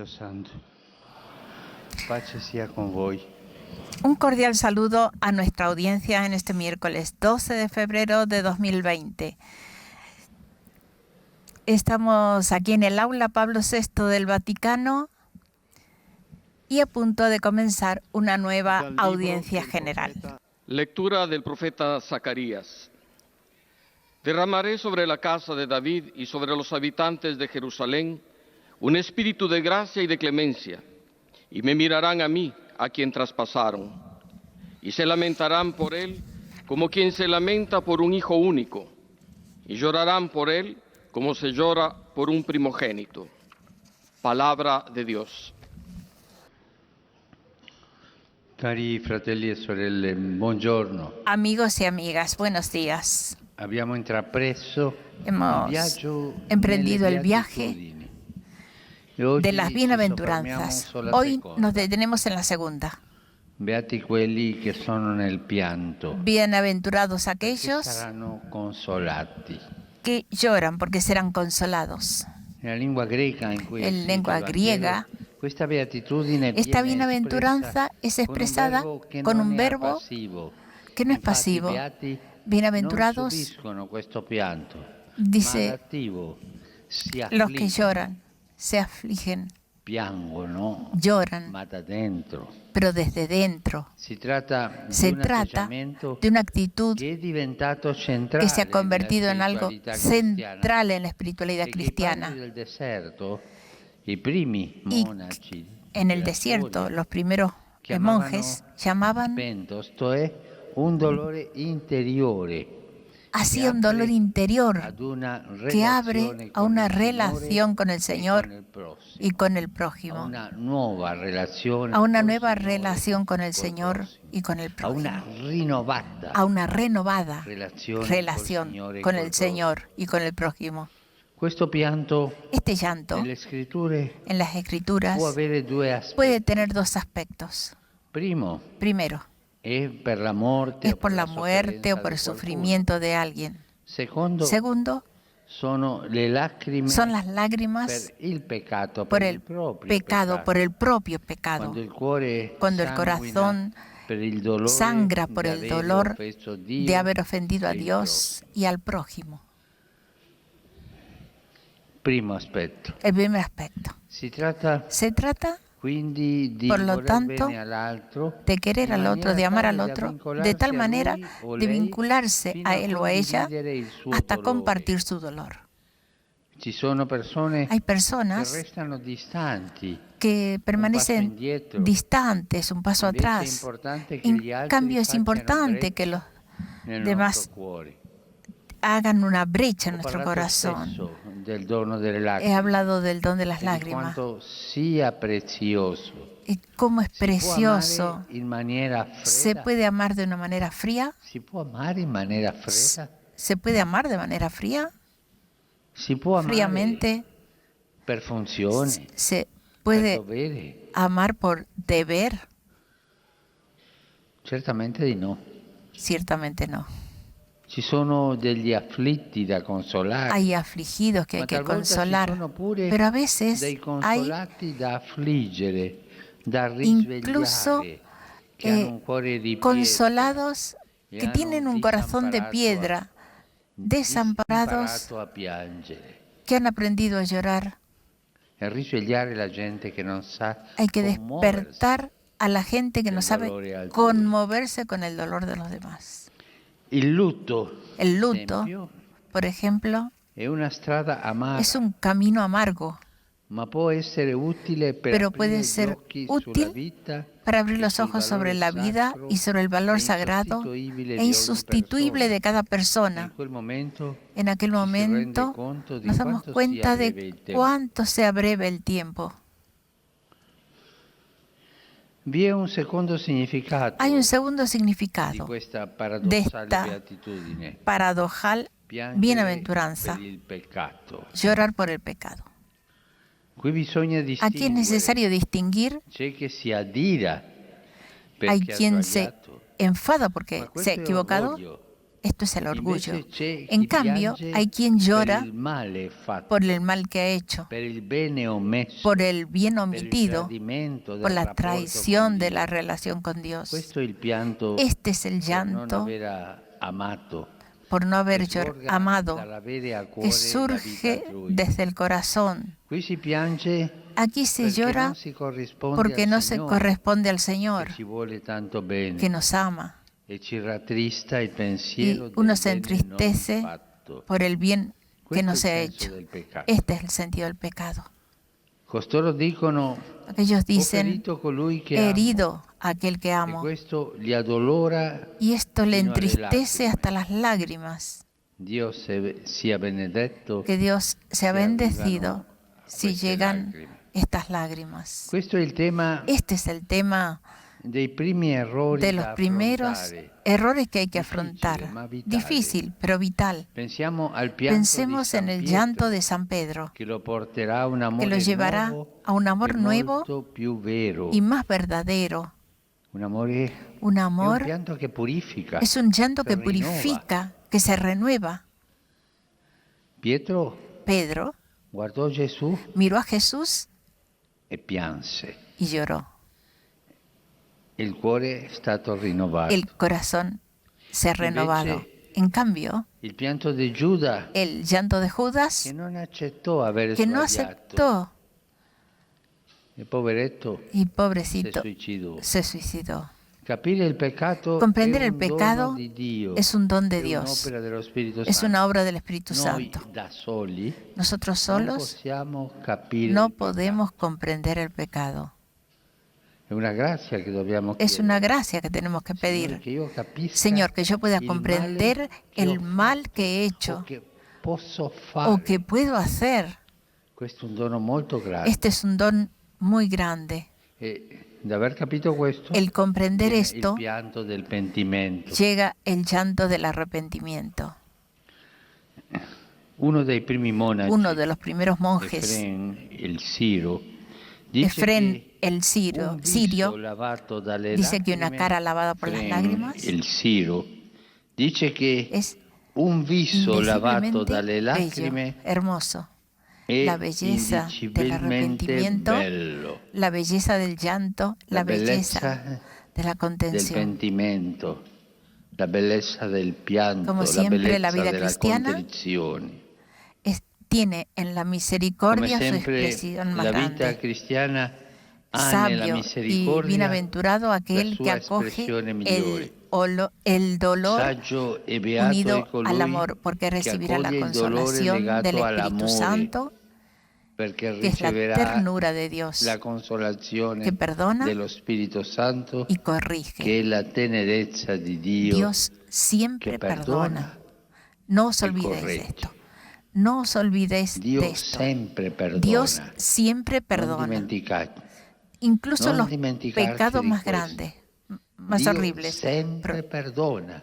Spirito Santo, pace sia con voi. Un cordial saludo a nuestra audiencia en este miércoles 12 de febrero de 2020. Estamos aquí en el aula Pablo VI del Vaticano y a punto de comenzar una nueva audiencia general. Lectura del profeta Zacarías. Derramaré sobre la casa de David y sobre los habitantes de Jerusalén un espíritu de gracia y de clemencia, y me mirarán a mí, a quien traspasaron, y se lamentarán por él como quien se lamenta por un hijo único, y llorarán por él como se llora por un primogénito. Palabra de Dios. Cari fratelli e sorelle, buongiorno. Amigos y amigas, buenos días. Abbiamo intrapreso Hemos il viaggio emprendido nelle el viaje beatitudini. E oggi de las ci bienaventuranzas. soffermiamo sulla Hoy seconda. nos detenemos en la segunda. Beati quelli che sono nel pianto, Bienaventurados che aquellos saranno consolati. que lloran porque serán consolados. Nella lingua greca in cui è En scritto lengua il Vangelo, griega, questa beatitudine esta viene bienaventuranza es expresada con un verbo passivo. que no es Infatti, pasivo. beati Bienaventurados, non subiscono questo pianto, ma dice, all'attivo si los que affliggono, lloran, se afligen, piangono, lloran, ma da dentro. pero desde dentro. Si tratta Se di un trata atteggiamento de una actitud che è diventato centrale que se ha convertido en nella algo spiritualità cristiana, central en la espiritualidad perché i cristiana. padri del deserto, i primi Y monaci en el della desierto, storia, los primeros monjes llamaban pentos, esto è un dolore interiore así un dolor interior ad una que relazione abre a con una il Signore relación con el e Señor con il prossimo, y con el a prójimo, una nuova relazione a una col nueva Signore relación con el col Señor prossimo, y con el a una prójimo, rinnovata a una renovada relazione relación col Signore e con col el prossimo. Señor y con el prójimo. Questo pianto Este llanto nelle scritture en las Escrituras può avere due aspetti. puede tener dos aspectos. Primo, Primero, è per la morte es o por la sofferenza muerte o por el di qualcuno. sufrimiento de alguien. Secondo, Segundo, sono le lacrime son las lágrimas per il peccato, por per el il proprio pecado, por el propio pecado. Quando il cuore Cuando el sanguina corazón per il dolore sangra por di el aver dolor offeso Dio de haber ofendido a e il Dios y al prójimo. primo aspetto. El primer aspecto. Si tratta Se trata quindi di Por lo voler tanto, bene all'altro, de querer in al otro, maniera de amar al tale da otro, de vincolarsi tal a manera lui o de lei vincularse fino a él o a ella condividere il suo hasta dolore. compartir su dolor. Ci sono persone Hay che personas restano distanti. que permanecen indietro. distantes, un paso Invece è atrás. importante che gli En altri cambio, es facciano importante breccia que los nel demás nostro cuore. hagan una brecha en Ho nuestro parlato corazón. spesso del dono delle He lacrime hablado del don de las e di lágrimas quanto sia prezioso. y cómo es Si può precioso. amare in maniera Se fredda? puede amar de una manera fría. Si può amare in maniera fredda? Se puede amar de manera fría, Si può amare fríamente. per funzione, Se per puede dovere? amar por deber. Certamente di no. Ciertamente no. Ci sono degli afflitti da consolare. Hay afligidos que hay Ma que talvolta ci consolar, sono pure pero a veces dei hay consolati da affliggere, da incluso risvegliare, che hanno un cuore di consolados pietra, que e tienen hanno un corazón de piedra, desamparados, imparato a piangere que han aprendido a llorar. e risvegliare la gente che non sa Hay que commuoversi. despertar a la gente que no del sabe dolore altrui. conmoverse con el dolor de los demás. Il lutto, El luto, esempio, por ejemplo, è una strada amara, es un camino amargo, ma può essere utile per pero aprire puede gli ser occhi sulla útil vita para abrir e los sul ojos sobre valore la vida sacro y sobre el valor e sagrado insostituibile e di ogni insustituible persona. de cada In persona. quel momento En aquel ci si rende momento conto di nos damos quanto cuenta sia breve de il tempo. cuánto sea breve el tiempo. Vi è un secondo significato Hay un segundo di significado questa de paradossale esta beatitudine. paradojal Piangere bienaventuranza, per il peccato. llorar por el pecado. Qui bisogna Aquí es distinguere. necesario distinguir. C'è chi si adira Hay perché ha quien se sbagliato, enfada ma porque questo se ha è equivocado. orgoglio. Esto es el orgullo. Invece c'è En chi cambio, piange hay quien llora per il male fatto, por el mal que ha hecho, per il bene omesso, por el bien per il omitido, tradimento del por la rapporto traición con de Dio. la relación con Dios. Questo è il pianto Este es el per non llanto aver amato, por no haber che sorga amado, dall'avere a que cuore la vita surge altrui. desde el corazón. Qui si piange Aquí se perché llora non si corrisponde porque al no se Signore, corresponde al che Señor, ci vuole tanto bene, que nos ama. e ci rattrista il Y pensiero uno del se bene non entristece fatto. por el bien que Questo no è se ha il senso hecho. del peccato. Este es el sentido del pecado. Costoro dicono: Aquellos ho dicen, ferito colui che he amo, herido a aquel que e amo. questo li addolora Y esto le fino alle entristece lacrime. hasta las lágrimas. Dio sia benedetto. Que Dios sea si bendecido arrivano si queste llegan lacrime. estas lágrimas. Questo è il tema Este es el tema dei primi errori de los da primeros affrontare. errores que hay que Difficile, afrontar. ma vitale. Difícil, pero vital. Pensiamo al pianto Pensemos di en San el Pietro, llanto de San Pedro, che lo porterà a un que amore lo llevará nuovo a un amor e nuevo molto più vero. y más verdadero. Un amore Un è un amor pianto che purifica. es un llanto se que rinnova. purifica, que se renueva. Pietro Pedro guardò Gesù miró a Jesús e pianse. y lloró. Il cuore è stato rinnovato. El corazón se ha renovado. En cambio, Il pianto di Giuda, el llanto de Judas, che non accettò aver que no sbagliato. aceptó, Il poveretto y si pobrecito suicidò. se suicidó. Capire il peccato Comprender è el un pecado dono di Dio, es un don de è Dios, un'opera dello Spirito es Santo. una obra del Espíritu Noi Santo. da soli Nosotros non solos possiamo capire no il podemos comprender el pecado. peccato. È una grazia che dobbiamo Es una chiedere. gracia que tenemos que Signore, pedir. che io capisca Señor, que yo pueda il comprender male che ho el mal fatto que he o hecho che posso fare. o que puedo hacer. Questo è un dono molto grande. Este es un don muy grande. E di aver capito questo, El comprender viene esto, il pianto del pentimento. llega el llanto del arrepentimiento. Uno dei primi monaci, Uno de los primeros monjes, Efrén el Ciro, dice Efrén que el un sirio, viso lavato dalle dice que una lacrime, cara lavada por las Efrén lágrimas el Ciro, dice que es un viso lavato indeciblemente dalle bello, lacrime hermoso. è La belleza del indicibilmente arrepentimiento, bello. la belleza del llanto, la belleza de la del contención. pentimento, la bellezza del pianto, Como la siempre, bellezza la vida della cristiana contrizione. Tiene en la Come misericordia su sempre expresión más la vita grande. cristiana ha nella Sabio y misericordia bienaventurado la aquel que sua acoge espressione migliore. el dolor Saggio e beato è unido colui al amor, porque che recibirá la accoglie il dolore consolación legato del Espíritu all'amore, Santo, perché que es la riceverà ternura de Dios, la consolazione que perdona dello Spirito Santo, y che corrige. è la tenerezza di Dio, Dios siempre que perdona. perdona No os y olvidéis de corrige. esto. No os olvidéis Dio de esto. sempre perdona. Dios siempre Non perdona. dimenticate. Incluso Non los dimenticarci pecados di más questo. grandes, más Dio horribles. sempre perdona,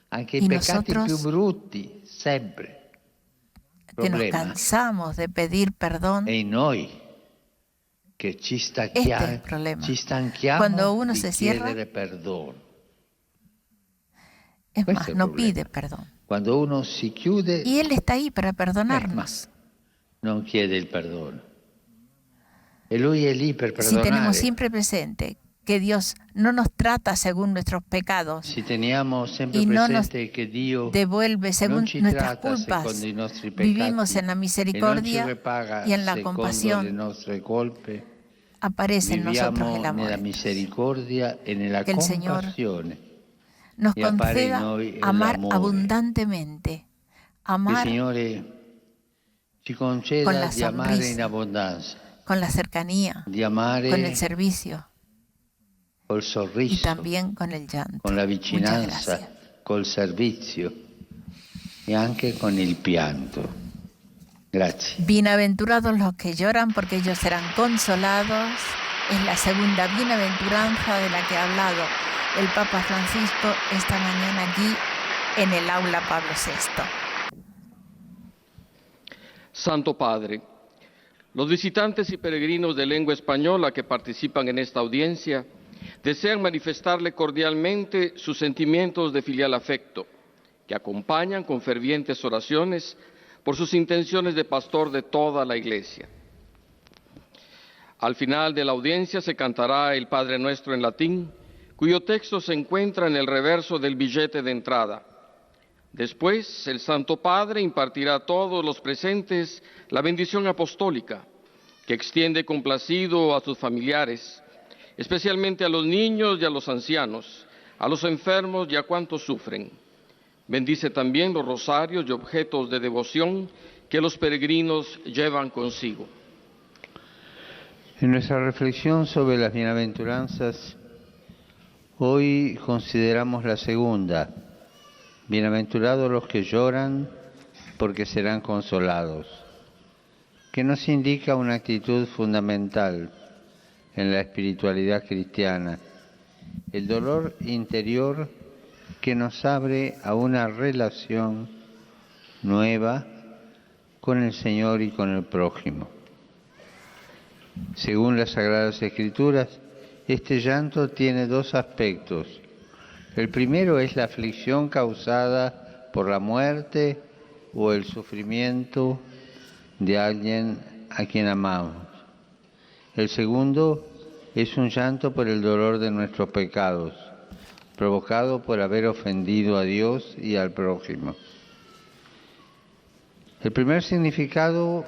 anche y i peccati nosotros, più brutti, sempre. Il que nos problema cansamos de pedir perdón, è in noi che ci este es el problema. stanchiamo Cuando uno di se cierra, chiedere perdono. es Questo más, è il no problema. pide perdón. Quando uno si chiude, Y Él está ahí para perdonarnos. non chiede il perdono. E Lui è lì per Si tenemos perdonare. siempre presente que Dios no nos trata según nuestros pecados Si teniamo sempre y no nos presente che Dio devuelve según non ci nuestras tratta culpas, secondo i nostri peccati vivimos en la e non ci misericordia ripaga y en la secondo le compasión, nostre colpe, aparece en nosotros viviamo el nella amor. misericordia e nella Que el Señor compassione. Nos y appare in conceda noi amar l'amore. abundantemente, Il amar Signore ci con conceda la di amare in sonrisa, abbondanza, con la cercanía, di amare con el servicio col y sorriso, también con el llanto. con la Muchas vicinanza, gracias. col servizio e anche con il pianto. Grazie. Bienaventurados los que lloran, porque ellos serán consolados. Es la segunda bienaventuranza de la que ha hablado el Papa Francisco esta mañana aquí en el aula Pablo VI. Santo Padre, los visitantes y peregrinos de lengua española que participan en esta audiencia desean manifestarle cordialmente sus sentimientos de filial afecto que acompañan con fervientes oraciones por sus intenciones de pastor de toda la Iglesia. Al final de la audiencia se cantará el Padre Nuestro en latín, cuyo texto se encuentra en el reverso del billete de entrada. Después, el Santo Padre impartirá a todos los presentes la bendición apostólica, que extiende complacido a sus familiares, especialmente a los niños y a los ancianos, a los enfermos y a cuantos sufren. Bendice también los rosarios y objetos de devoción que los peregrinos llevan consigo. En nuestra reflexión sobre las bienaventuranzas, hoy consideramos la segunda. Bienaventurados los que lloran, porque serán consolados, que nos indica una actitud fundamental en la espiritualidad cristiana, el dolor interior que nos abre a una relación nueva con el Señor y con el prójimo. Según las Sagradas Escrituras, este llanto tiene dos aspectos. El primero es la aflicción causada por la muerte o el sufrimiento de alguien a quien amamos. El segundo es un llanto por el dolor de nuestros pecados, provocado por haber ofendido a Dios y al prójimo. El primer significado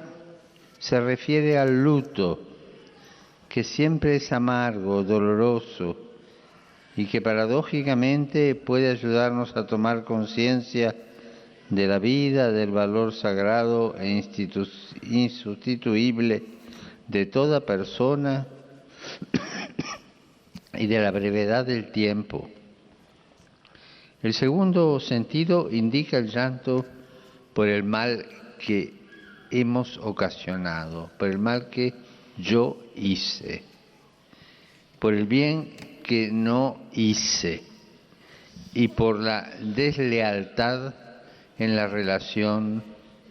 se refiere al luto, que siempre es amargo, doloroso, y que paradójicamente puede ayudarnos a tomar conciencia de la vida, del valor sagrado e insustituible de toda persona y de la brevedad del tiempo. El segundo sentido indica el llanto por el mal que hemos ocasionado, por el mal que yo hice, por el bien que no hice y por la deslealtad en la relación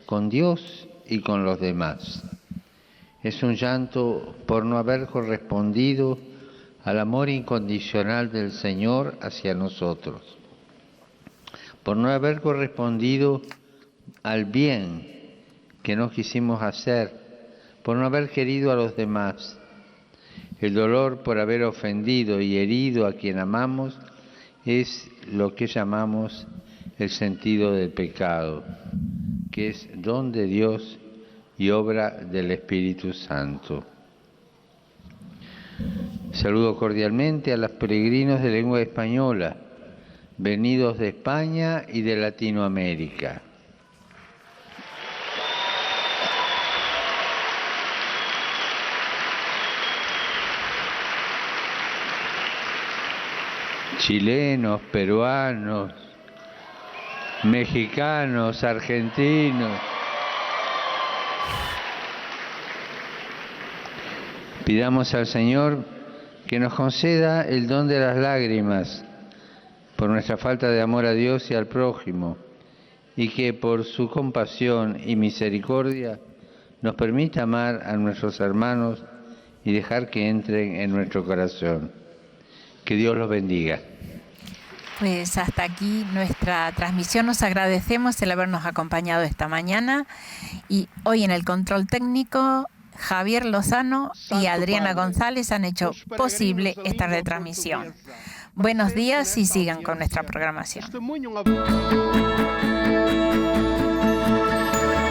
con Dios y con los demás. Es un llanto por no haber correspondido al amor incondicional del Señor hacia nosotros, por no haber correspondido al bien que no quisimos hacer, por no haber querido a los demás. El dolor por haber ofendido y herido a quien amamos es lo que llamamos el sentido del pecado, que es don de Dios y obra del Espíritu Santo. Saludo cordialmente a los peregrinos de lengua española, venidos de España y de Latinoamérica. Chilenos, peruanos, mexicanos, argentinos. Pidamos al Señor que nos conceda el don de las lágrimas por nuestra falta de amor a Dios y al prójimo, y que por su compasión y misericordia nos permita amar a nuestros hermanos y dejar que entren en nuestro corazón. Que Dios los bendiga. Pues hasta aquí nuestra transmisión. Nos agradecemos el habernos acompañado esta mañana y hoy en el control técnico Javier Lozano y Adriana González han hecho posible esta retransmisión. Buenos días y sigan con nuestra programación.